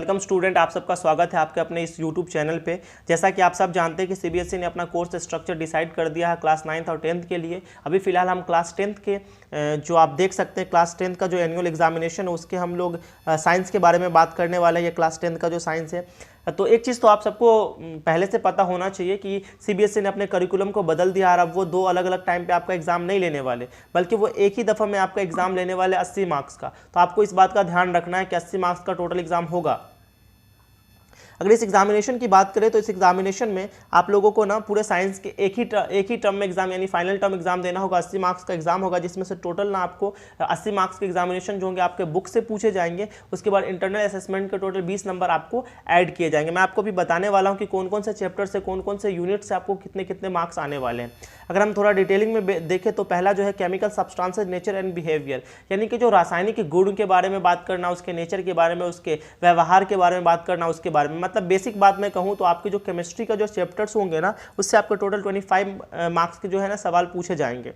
Welcome student, आप सबका स्वागत है आपके अपने इस यूट्यूब चैनल पे। जैसा कि आप सब जानते हैं कि सीबीएसई ने अपना कोर्स स्ट्रक्चर डिसाइड कर दिया है क्लास 9th और 10th के लिए। अभी फिलहाल हम क्लास 10th के जो आप देख सकते हैं क्लास 10th का जो एनुअल एग्जामिनेशन है उसके हम लोग साइंस के बारे में बात करने वाले हैं। ये क्लास 10th का जो साइंस है, तो एक चीज़ तो आप सबको पहले से पता होना चाहिए कि सीबीएसई ने अपने करिकुलम को बदल दिया और अब वो दो अलग अलग टाइम पे आपका एग्जाम नहीं लेने वाले, बल्कि वो एक ही दफ़ा में आपका एग्जाम लेने वाले 80 मार्क्स का। तो आपको इस बात का ध्यान रखना है कि 80 मार्क्स का टोटल एग्जाम होगा। अगर इस एग्जामिनेशन की बात करें तो इस एग्जामिनेशन में आप लोगों को ना पूरे साइंस के एक ही टर्म में एग्जाम यानी फाइनल टर्म एग्जाम देना होगा। 80 मार्क्स का एग्जाम होगा, जिसमें से टोटल ना आपको 80 मार्क्स के एग्जामिनेशन जो होंगे आपके बुक से पूछे जाएंगे। उसके बाद इंटरनल असेसमेंट के टोटल 20 नंबर आपको ऐड किए जाएंगे। मैं आपको भी बताने वाला हूँ कि कौन कौन से चैप्टर से कौन कौन से यूनिट से आपको कितने कितने मार्क्स आने वाले हैं। अगर हम थोड़ा डिटेलिंग में देखें तो पहला जो है chemical substances nature and behaviour, यानी कि जो रासायनिक गुण के बारे में बात करना, उसके नेचर के बारे में, उसके व्यवहार के बारे में बात करना, उसके बारे में मतलब बेसिक बात मैं कहूँ तो आपके जो केमिस्ट्री का जो चैप्टर्स होंगे ना, उससे आपको टोटल 25 मार्क्स के जो है ना सवाल पूछे जाएंगे।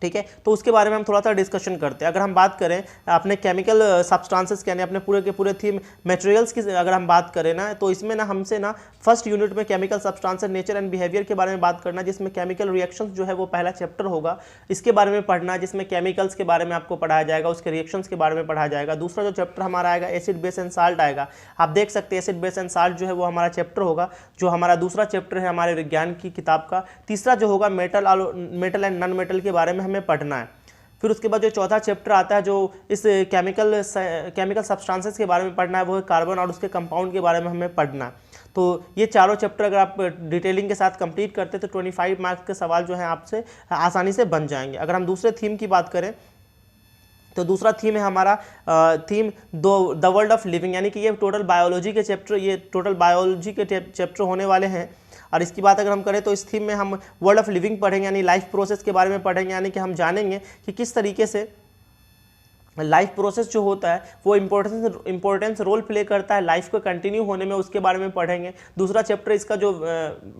ठीक है, तो उसके बारे में हम थोड़ा सा डिस्कशन करते हैं। अगर हम बात करें अपने केमिकल सब्सटेंसेस के यानी अपने पूरे के पूरे थीम मटेरियल्स की अगर हम बात करें ना, तो इसमें ना हमसे ना फर्स्ट यूनिट में chemical substances nature and behaviour के बारे में बात करना, जिसमें केमिकल रिएक्शंस जो है वो पहला चैप्टर होगा, इसके बारे में पढ़ना, जिसमें केमिकल्स के बारे में आपको पढ़ाया जाएगा, उसके रिएक्शंस के बारे में पढ़ाया जाएगा। दूसरा जो चैप्टर हमारा आएगा एसिड बेस एंड साल्ट आएगा। आप देख सकते हैं एसिड बेस एंड साल्ट जो है वो हमारा चैप्टर होगा, जो हमारा दूसरा चैप्टर है हमारे विज्ञान की किताब का। तीसरा जो होगा मेटल एंड नॉन मेटल के बारे में हमें पढ़ना है। फिर उसके बाद जो चौथा चैप्टर आता है जो इस केमिकल सब्सटेंसेस के बारे में पढ़ना है, वो है कार्बन और उसके कंपाउंड के बारे में हमें पढ़ना है। तो ये चारों चैप्टर अगर आप डिटेलिंग के साथ कंप्लीट करते हैं तो 25 मार्क्स के सवाल जो है आपसे आसानी से बन जाएंगे। अगर हम दूसरे थीम की बात करें तो दूसरा थीम है हमारा theme the world of living, यानी कि ये टोटल बायोलॉजी के चैप्टर होने वाले हैं। और इसकी बात अगर हम करें तो इस थीम में हम वर्ल्ड ऑफ लिविंग पढ़ेंगे, यानी लाइफ प्रोसेस के बारे में पढ़ेंगे, यानी कि हम जानेंगे कि किस तरीके से लाइफ प्रोसेस जो होता है वो इम्पोर्टेंस रोल प्ले करता है लाइफ को कंटिन्यू होने में, उसके बारे में पढ़ेंगे। दूसरा चैप्टर इसका जो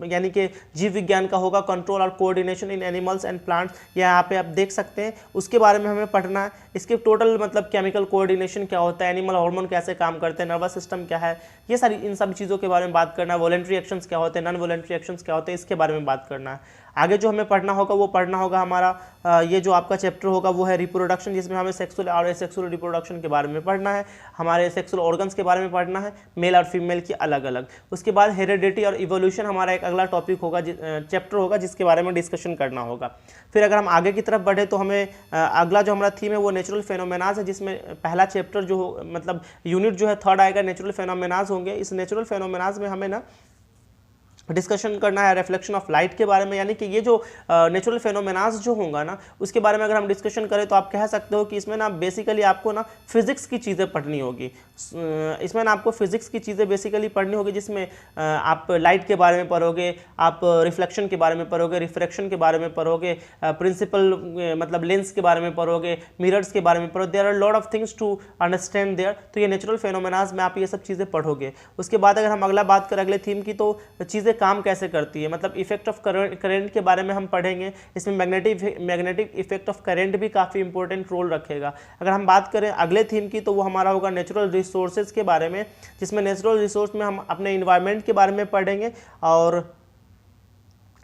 यानी कि जीव विज्ञान का होगा, कंट्रोल और coordination in animals and plants, यहाँ पे आप देख सकते हैं, उसके बारे में हमें पढ़ना है। इसके टोटल मतलब केमिकल कोऑर्डिनेशन क्या होता है, एनिमल हार्मोन कैसे काम करते हैं, नर्वस सिस्टम क्या है, ये सारी इन सब चीज़ों के बारे में बात करना है। वॉलेंट्री एक्शंस क्या होते हैं, नॉन वॉलेंट्री एक्शंस क्या होते हैं, इसके बारे में बात करना है। आगे जो हमें पढ़ना होगा वो पढ़ना होगा हमारा ये जो आपका चैप्टर होगा वो है रिप्रोडक्शन, जिसमें हमें सेक्सुअल और एसेक्सुअल रिप्रोडक्शन के बारे में पढ़ना है, हमारे सेक्सुअल ऑर्गन्स के बारे में पढ़ना है, मेल और फीमेल की अलग अलग। उसके बाद हेरिडिटी और इवोल्यूशन हमारा एक अगला टॉपिक होगा, चैप्टर होगा, जिसके बारे में डिस्कशन करना होगा। फिर अगर हम आगे की तरफ बढ़े तो हमें अगला जो हमारा थीम है वो नेचुरल फेनोमेनाज है, जिसमें पहला चैप्टर जो मतलब यूनिट जो है थर्ड आएगा, नेचुरल फेनोमेनाज होंगे। इस नेचुरल फेनोमेनाज में हमें ना डिस्कशन करना है रिफ्लेक्शन ऑफ लाइट के बारे में, यानी कि ये जो नेचुरल फेनोमेनाज जो होगा ना उसके बारे में अगर हम डिस्कशन करें तो आप कह सकते हो कि इसमें ना बेसिकली आपको ना फिजिक्स की चीज़ें पढ़नी होगी। इसमें ना आपको फिजिक्स की चीज़ें बेसिकली पढ़नी होगी, जिसमें आप लाइट के बारे में पढ़ोगे, आप रिफ्लेक्शन के बारे में पढ़ोगे, रिफ्रैक्शन के बारे में पढ़ोगे, प्रिंसिपल मतलब लेंस के बारे में पढ़ोगे, मिरर्स के बारे में पढ़ोगे। There are lot of things to understand there. तो ये नेचुरल फेनोमेनाज में आप ये सब चीज़ें पढ़ोगे। उसके बाद अगर हम अगला बात करें अगले थीम की, तो चीज़ें काम कैसे करती है, मतलब इफेक्ट ऑफ करंट के बारे में हम पढ़ेंगे। इसमें मैग्नेटिक इफेक्ट ऑफ करंट भी काफ़ी इंपॉर्टेंट रोल रखेगा। अगर हम बात करें अगले थीम की तो वो हमारा होगा नेचुरल रिसोर्सेज के बारे में, जिसमें नेचुरल रिसोर्स में हम अपने इन्वायरमेंट के बारे में पढ़ेंगे और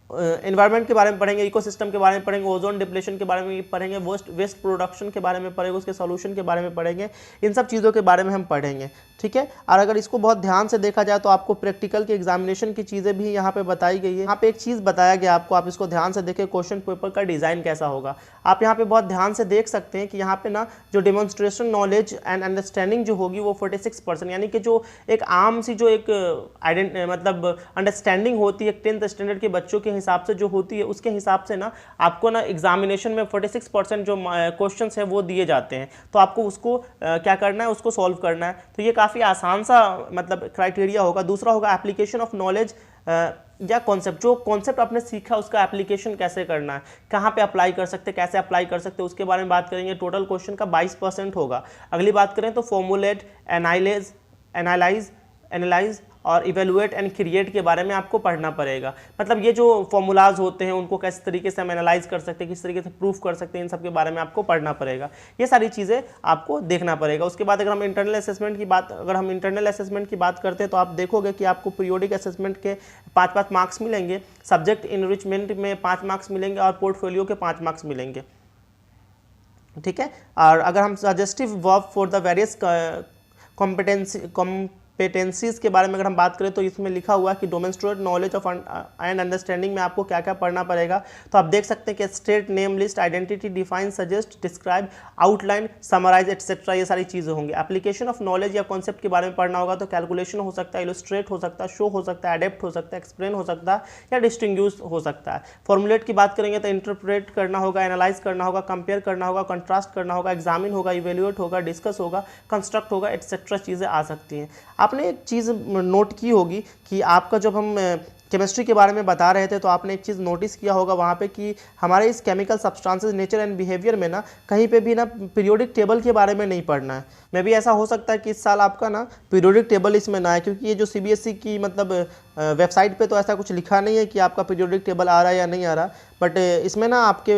एनवायरनमेंट के बारे में पढ़ेंगे, इकोसिस्टम के बारे में पढ़ेंगे, ओजोन डिप्लेशन के बारे में पढ़ेंगे, वेस्ट प्रोडक्शन के बारे में पढ़ेंगे, उसके सॉल्यूशन के बारे में पढ़ेंगे। इन सब चीज़ों के बारे में हम पढ़ेंगे। ठीक है, और अगर इसको बहुत ध्यान से देखा जाए तो आपको प्रैक्टिकल के एग्जामिनेशन की चीज़ें भी यहाँ पे बताई गई है। यहाँ पे एक चीज़ बताया गया आपको, आप इसको ध्यान से देखें, क्वेश्चन पेपर का डिज़ाइन कैसा होगा। आप यहाँ पे बहुत ध्यान से देख सकते हैं कि यहाँ पे ना जो डेमोन्स्ट्रेशन नॉलेज एंड अंडरस्टैंडिंग जो होगी वो 46%, यानी कि जो एक आम सी जो एक मतलब अंडरस्टैंडिंग होती है 10th स्टैंडर्ड के बच्चों के हिसाब से जो होती है, उसके हिसाब से ना आपको ना एग्जामिनेशन में 46% जो क्वेश्चंस हैं वो दिए जाते हैं। तो आपको उसको क्या करना है, उसको सॉल्व करना है। तो ये काफ़ी आसान सा मतलब क्राइटेरिया होगा। दूसरा होगा एप्लीकेशन ऑफ नॉलेज या कॉन्सेप्ट, जो कॉन्सेप्ट आपने सीखा उसका एप्लीकेशन कैसे करना है, कहाँ पे अप्लाई कर सकते हैं, कैसे अप्लाई कर सकते हैं, उसके बारे में बात करेंगे। टोटल क्वेश्चन का 22% होगा। अगली बात करें तो फॉर्मुलेट, एनालाइज और इवेलुएट एंड क्रिएट के बारे में आपको पढ़ना पड़ेगा। मतलब ये जो फॉर्मूलाज होते हैं उनको किस तरीके से हम एनालाइज कर सकते हैं, किस तरीके से प्रूफ कर सकते हैं, इन सब के बारे में आपको पढ़ना पड़ेगा। ये सारी चीज़ें आपको देखना पड़ेगा। उसके बाद अगर हम इंटरनल असेसमेंट की बात करते हैं तो आप देखोगे कि आपको पीरियोडिक असेसमेंट के 5-5 मार्क्स मिलेंगे, सब्जेक्ट इनरिचमेंट में 5 मार्क्स मिलेंगे और पोर्टफोलियो के 5 मार्क्स मिलेंगे। ठीक है। और अगर हम suggestive verb for the various competencies के बारे में अगर हम बात करें तो इसमें लिखा हुआ है कि demonstrate knowledge of and understanding में आपको क्या क्या पढ़ना पड़ेगा। तो आप देख सकते हैं कि state, name, list, identity, define, suggest, describe, outline, summarise etcetera, ये सारी चीज़ें होंगी। एप्लीकेशन ऑफ नॉलेज या कॉन्सेप्ट के बारे में पढ़ना होगा तो कैलकुलेशन हो सकता है, इलस्ट्रेट हो सकता है, शो हो सकता है, अडेप्ट हो सकता है, एक्सप्लेन हो सकता है या डिस्टिंग्विश हो सकता है। फॉर्मुलेट की बात करेंगे तो इंटरप्रेट करना होगा, एनालाइज करना होगा, कंपेयर करना होगा, कंट्रास्ट करना होगा, एग्जामिन होगा, इवेल्युएट होगा, डिस्कस होगा, कंस्ट्रक्ट होगा, एटसेट्रा चीज़ें आ सकती हैं। आपने एक चीज़ नोट की होगी कि आपका जब हम केमिस्ट्री के बारे में बता रहे थे तो आपने एक चीज़ नोटिस किया होगा वहाँ पे कि हमारे इस chemical substances nature and behaviour में ना कहीं पे भी ना पीरियोडिक टेबल के बारे में नहीं पढ़ना है। मे भी ऐसा हो सकता है कि इस साल आपका ना पीरियोडिक टेबल इसमें ना है, क्योंकि ये जो सीबीएसई की मतलब वेबसाइट पे तो ऐसा कुछ लिखा नहीं है कि आपका पीरियोडिक टेबल आ रहा है या नहीं आ रहा, बट इसमें ना आपके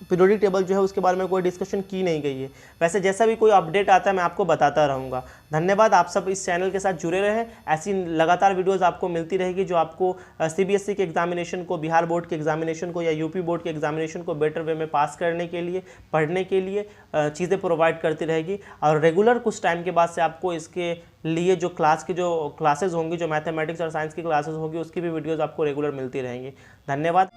पीरियोडिक टेबल जो है उसके बारे में कोई डिस्कशन की नहीं गई है। वैसे जैसा भी कोई अपडेट आता है मैं आपको बताता रहूँगा। धन्यवाद, आप सब इस चैनल के साथ जुड़े रहें। ऐसी लगातार वीडियोज़ आपको मिलती रहेगी जो आपको सीबीएसई के एग्जामिनेशन को, बिहार बोर्ड के एग्जामिनेशन को या यूपी बोर्ड के एग्जामिनेशन को बेटर वे में पास करने के लिए, पढ़ने के लिए चीज़ें प्रोवाइड करती रहेगी। और रेगुलर कुछ टाइम के बाद से आपको इसके लिए जो क्लासेज होंगी, जो मैथमेटिक्स और साइंस की क्लासेज होंगी, उसकी भी वीडियोज़ आपको रेगुलर मिलती रहेंगी। धन्यवाद।